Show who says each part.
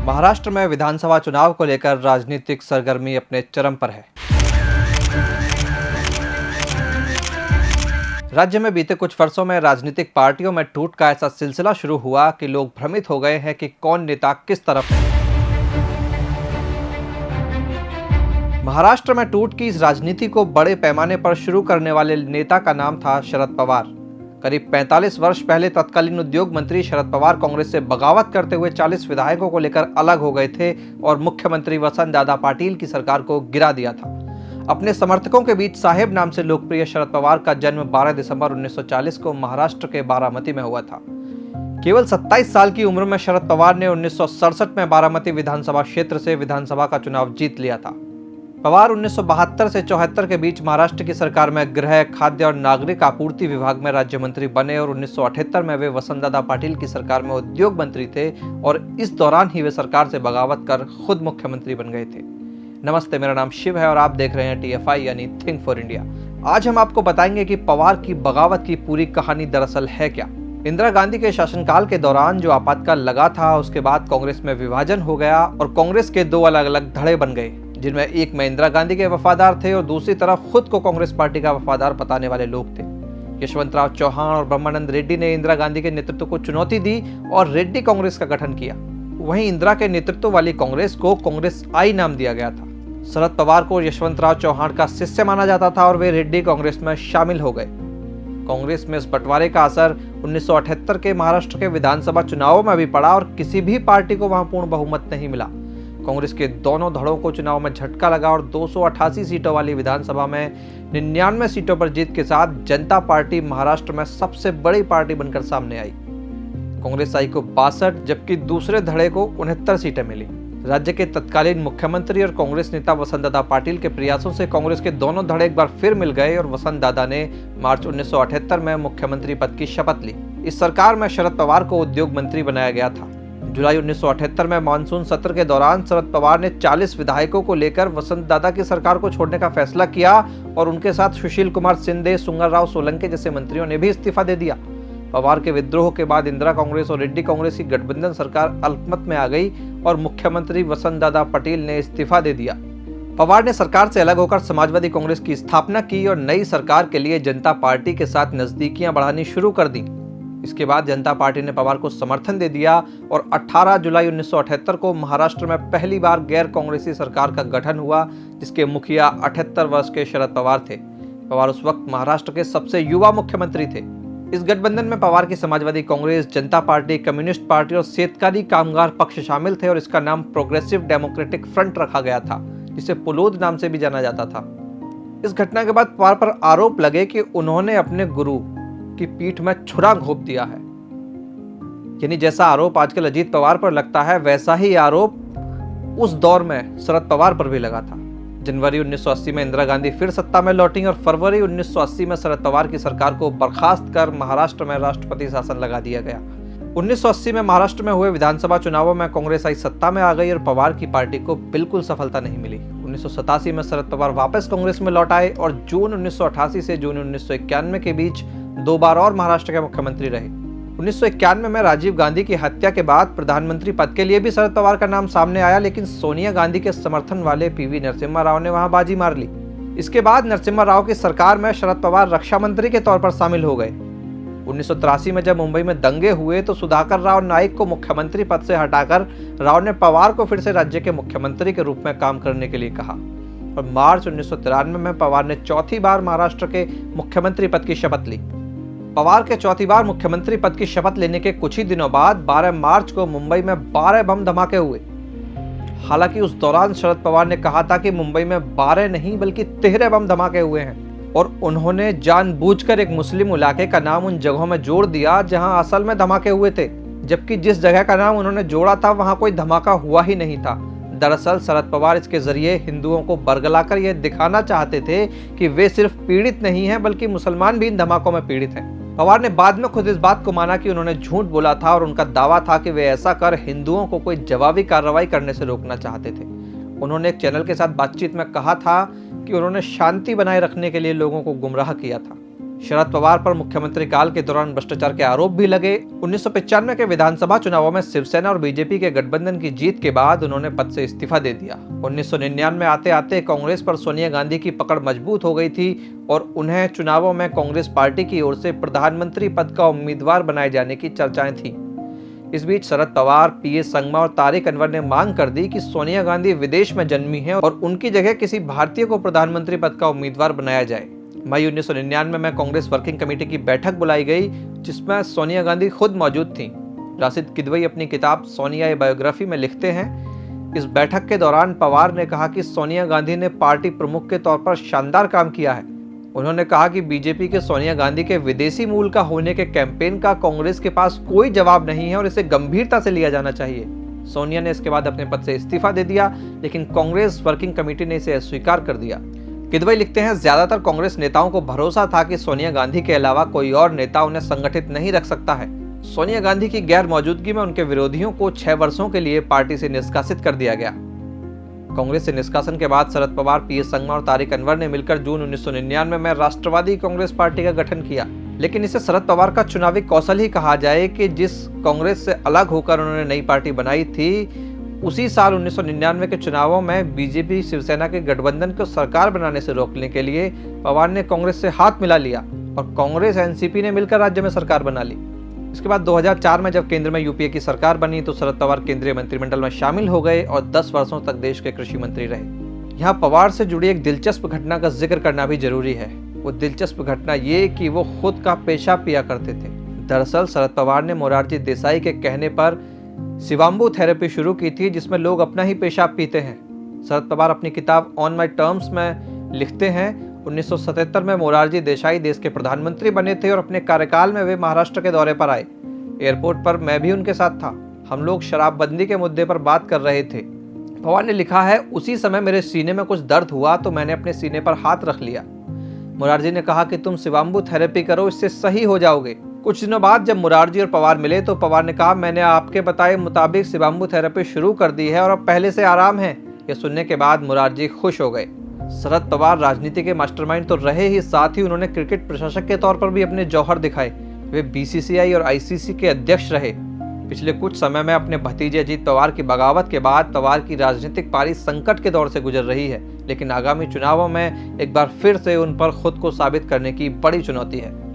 Speaker 1: महाराष्ट्र में विधानसभा चुनाव को लेकर राजनीतिक सरगर्मी अपने चरम पर है। राज्य में बीते कुछ वर्षों में राजनीतिक पार्टियों में टूट का ऐसा सिलसिला शुरू हुआ कि लोग भ्रमित हो गए हैं कि कौन नेता किस तरफ है। महाराष्ट्र में टूट की इस राजनीति को बड़े पैमाने पर शुरू करने वाले नेता का नाम था शरद पवार। करीब 45 वर्ष पहले तत्कालीन उद्योग मंत्री शरद पवार कांग्रेस से बगावत करते हुए 40 विधायकों को लेकर अलग हो गए थे और मुख्यमंत्री वसंतदादा पाटिल की सरकार को गिरा दिया था। अपने समर्थकों के बीच साहेब नाम से लोकप्रिय शरद पवार का जन्म 12 दिसंबर 1940 को महाराष्ट्र के बारामती में हुआ था। केवल 27 साल की उम्र में शरद पवार ने 1967 में बारामती विधानसभा क्षेत्र से विधानसभा का चुनाव जीत लिया था। पवार 1972 से 74 के बीच महाराष्ट्र की सरकार में गृह, खाद्य और नागरिक आपूर्ति विभाग में राज्य मंत्री बने और 1978 में वे वसंतदादा पाटिल की सरकार में उद्योग मंत्री थे और इस दौरान ही वे सरकार से बगावत कर खुद मुख्यमंत्री बन गए थे। नमस्ते, मेरा नाम शिव है और आप देख रहे हैं TFI यानी थिंक फॉर इंडिया। आज हम आपको बताएंगे कि पवार की बगावत की पूरी कहानी दरअसल है क्या। इंदिरा गांधी के शासनकाल के दौरान जो आपातकाल लगा था, उसके बाद कांग्रेस में विभाजन हो गया और कांग्रेस के दो अलग अलग धड़े बन गए, जिनमें एक में इंदिरा गांधी के वफादार थे और दूसरी तरफ खुद को कांग्रेस पार्टी का वफादार बताने वाले लोग थे। यशवंतराव चौहान और ब्रह्मानंद रेड्डी ने इंदिरा गांधी के नेतृत्व को चुनौती दी और रेड्डी कांग्रेस का गठन किया। वहीं इंदिरा के नेतृत्व वाली कांग्रेस को कांग्रेस आई नाम दिया गया था। शरद पवार को यशवंतराव चौहान का शिष्य माना जाता था और वे रेड्डी कांग्रेस में शामिल हो गए। कांग्रेस में इस बंटवारे का असर 1978 के महाराष्ट्र के विधानसभा चुनावों में भी पड़ा और किसी भी पार्टी को वहां पूर्ण बहुमत नहीं मिला। कांग्रेस के दोनों धड़ों को चुनाव में झटका लगा और 288 सीटों वाली विधानसभा में 99 सीटों पर जीत के साथ जनता पार्टी महाराष्ट्र में सबसे बड़ी पार्टी बनकर सामने आई। कांग्रेस आई को 62 जबकि दूसरे धड़े को 69 सीटें मिली। राज्य के तत्कालीन मुख्यमंत्री और कांग्रेस नेता वसंतदादा पाटिल के प्रयासों से कांग्रेस के दोनों धड़े एक बार फिर मिल गए और वसंतदादा ने मार्च 1978 में मुख्यमंत्री पद की शपथ ली। इस सरकार में शरद पवार को उद्योग मंत्री बनाया गया था। जुलाई 1978 में मानसून सत्र के दौरान शरद पवार ने 40 विधायकों को लेकर वसंतदादा की सरकार को छोड़ने का फैसला किया और उनके साथ सुशील कुमार शिंदे, सुंगरराव सोलंके जैसे मंत्रियों ने भी इस्तीफा दे दिया। पवार के विद्रोह के बाद इंदिरा कांग्रेस और रेड्डी कांग्रेस की गठबंधन सरकार अल्पमत में आ गई और मुख्यमंत्री वसंतदादा पाटिल ने इस्तीफा दे दिया। पवार ने सरकार से अलग होकर समाजवादी कांग्रेस की स्थापना की और नई सरकार के लिए जनता पार्टी के साथ नजदीकियां बढ़ानी शुरू कर दी। इसके बाद जनता पार्टी ने पवार को समर्थन दे दिया और 18 जुलाई 1978 को महाराष्ट्र में पहली बार गैर कांग्रेसी सरकार का गठन हुआ, जिसके मुखिया 78 वर्ष के शरद पवार थे। पवार उस वक्त महाराष्ट्र के सबसे युवा मुख्यमंत्री थे। इस गठबंधन में पवार की समाजवादी कांग्रेस, जनता पार्टी, कम्युनिस्ट पार्टी और शेतकारी कामगार पक्ष शामिल थे और इसका नाम प्रोग्रेसिव डेमोक्रेटिक फ्रंट रखा गया था, जिसे पुलोद नाम से भी जाना जाता था। इस घटना के बाद पवार पर आरोप लगे कि उन्होंने अपने गुरु की पीठ में छुरा घोंप दिया है। यानी जैसा आरोप आजकल अजीत पवार पर लगता है, वैसा ही आरोप उस दौर में शरद पवार पर भी लगा था। जनवरी 1980 में इंदिरा गांधी फिर सत्ता में लौटी और फरवरी 1980 में शरद पवार की सरकार को बर्खास्त कर महाराष्ट्र में राष्ट्रपति शासन लगा दिया गया। 1980 में महाराष्ट्र में हुए विधानसभा चुनावों में कांग्रेस आई सत्ता में आ गई और पवार की पार्टी को बिल्कुल सफलता नहीं मिली। 1987 में शरद पवार वापस कांग्रेस में लौट आए और जून 1988 से जून 1991 के बीच 2 बार और महाराष्ट्र के मुख्यमंत्री रहे। 1991 में राजीव गांधी की हत्या के बाद प्रधानमंत्री पद के लिए भी शरद पवार का नाम सामने आया, लेकिन सोनिया गांधी के समर्थन वाले PV नरसिम्हा राव ने वहां बाजी मार ली। इसके बाद नरसिम्हा राव की सरकार में शरद पवार रक्षा मंत्री के तौर पर शामिल हो गए। 1983 में जब मुंबई में दंगे हुए तो सुधाकर राव नाइक को मुख्यमंत्री पद से हटाकर राव ने पवार को फिर से राज्य के मुख्यमंत्री के रूप में काम करने के लिए कहा और मार्च 1993 में पवार ने चौथी बार महाराष्ट्र के मुख्यमंत्री पद की शपथ ली। पवार के चौथी बार मुख्यमंत्री पद की शपथ लेने के कुछ ही दिनों बाद 12 मार्च को मुंबई में 12 बम धमाके हुए। हालांकि उस दौरान शरद पवार ने कहा था कि मुंबई में 12 नहीं बल्कि 13 बम धमाके हुए हैं और उन्होंने जानबूझकर एक मुस्लिम इलाके का नाम उन जगहों में जोड़ दिया जहां असल में धमाके हुए थे, जबकि जिस जगह का नाम उन्होंने जोड़ा था वहां कोई धमाका हुआ ही नहीं था। दरअसल शरद पवार इसके जरिए हिंदुओं को बरगलाकर यह दिखाना चाहते थे कि वे सिर्फ पीड़ित नहीं हैं बल्कि मुसलमान भी इन धमाकों में पीड़ित हैं। पवार ने बाद में खुद इस बात को माना कि उन्होंने झूठ बोला था और उनका दावा था कि वे ऐसा कर हिंदुओं को कोई जवाबी कार्रवाई करने से रोकना चाहते थे। उन्होंने एक चैनल के साथ बातचीत में कहा था कि उन्होंने शांति बनाए रखने के लिए लोगों को गुमराह किया था। शरद पवार पर मुख्यमंत्री काल के दौरान भ्रष्टाचार के आरोप भी लगे। 1995 के विधानसभा चुनावों में शिवसेना और बीजेपी के गठबंधन की जीत के बाद उन्होंने पद से इस्तीफा दे दिया। 1999 में आते आते कांग्रेस पर सोनिया गांधी की पकड़ मजबूत हो गई थी और उन्हें चुनावों में कांग्रेस पार्टी की ओर से प्रधानमंत्री पद का उम्मीदवार बनाए जाने की चर्चाएं थी। इस बीच शरद पवार, पीएस संगमा और तारिक अनवर ने मांग कर दी कि सोनिया गांधी विदेश में जन्मी हैं और उनकी जगह किसी भारतीय को प्रधानमंत्री पद का उम्मीदवार बनाया जाए। मई 1999 में कांग्रेस वर्किंग कमेटी की बैठक बुलाई गई, जिसमें सोनिया गांधी खुद मौजूद थीं। राशिद किदवई अपनी किताब सोनिया ए बायोग्राफी में लिखते हैं, इस बैठक के दौरान पवार ने कहा कि सोनिया गांधी ने पार्टी प्रमुख के तौर पर शानदार काम किया है। उन्होंने कहा कि बीजेपी के सोनिया गांधी के विदेशी मूल का होने के कैंपेन का कांग्रेस के पास कोई जवाब नहीं है और इसे गंभीरता से लिया जाना चाहिए। सोनिया ने इसके बाद अपने पद से इस्तीफा दे दिया, लेकिन कांग्रेस वर्किंग कमेटी ने इसे अस्वीकार कर दिया। किदवई लिखते हैं, ज्यादातर कांग्रेस नेताओं को भरोसा था कि सोनिया गांधी के अलावा कोई और नेता उन्हें संगठित नहीं रख सकता है। सोनिया गांधी की गैर मौजूदगी में उनके विरोधियों को 6 वर्षों के लिए पार्टी से निष्कासित कर दिया गया। कांग्रेस से निष्कासन के बाद शरद पवार, पीएस संगमा और तारिक अनवर ने मिलकर जून 1999 में राष्ट्रवादी कांग्रेस पार्टी का गठन किया। लेकिन इसे शरद पवार का चुनावी कौशल ही कहा जाए कि जिस कांग्रेस से अलग होकर उन्होंने नई पार्टी बनाई थी, उसी साल 1999 के चुनावों में बीजेपी शिवसेना के गठबंधन को सरकार बनाने से रोकने के लिए पवार ने कांग्रेस से हाथ मिला लिया और कांग्रेस एनसीपी ने मिलकर राज्य में सरकार बना ली। इसके बाद 2004 में जब केंद्र में यूपीए की सरकार बनी तो शरद पवार केंद्रीय मंत्रिमंडल में शामिल हो गए और 10 वर्षों तक देश के कृषि मंत्री रहे। यहाँ पवार से जुड़ी एक दिलचस्प घटना का जिक्र करना भी जरूरी है। वो दिलचस्प घटना ये कि वो खुद का पेशाब पिया करते थे। दरअसल शरद पवार ने मोरारजी देसाई के कहने पर शिवाम्बू थेरेपी शुरू की थी, जिसमें लोग अपना ही पेशाब पीते हैं। शरद पवार अपनी किताब ऑन माई टर्म्स में लिखते हैं, 1977 में मोरारजी देसाई देश के प्रधानमंत्री बने थे और अपने कार्यकाल में वे महाराष्ट्र के दौरे पर आए। एयरपोर्ट पर मैं भी उनके साथ था। हम लोग शराबबंदी के मुद्दे पर बात कर रहे थे। पवार ने लिखा है, उसी समय मेरे सीने में कुछ दर्द हुआ तो मैंने अपने सीने पर हाथ रख लिया। मोरारजी ने कहा कि तुम शिवाम्बू थेरेपी करो, इससे सही हो जाओगे। कुछ दिनों बाद जब मोरारजी और पवार मिले तो पवार ने कहा, मैंने आपके बताए मुताबिक शिवाम्बू थेरेपी शुरू कर दी है और अब पहले से आराम है। यह सुनने के बाद मोरारजी खुश हो गए। शरद पवार राजनीति के मास्टरमाइंड तो रहे ही, साथ ही उन्होंने क्रिकेट प्रशासक के तौर पर भी अपने जौहर दिखाए। वे बीसीसीआई और आईसीसी के अध्यक्ष रहे। पिछले कुछ समय में अपने भतीजे अजीत पवार की बगावत के बाद पवार की राजनीतिक पारी संकट के दौर से गुजर रही है, लेकिन आगामी चुनावों में एक बार फिर से उन पर खुद को साबित करने की बड़ी चुनौती है।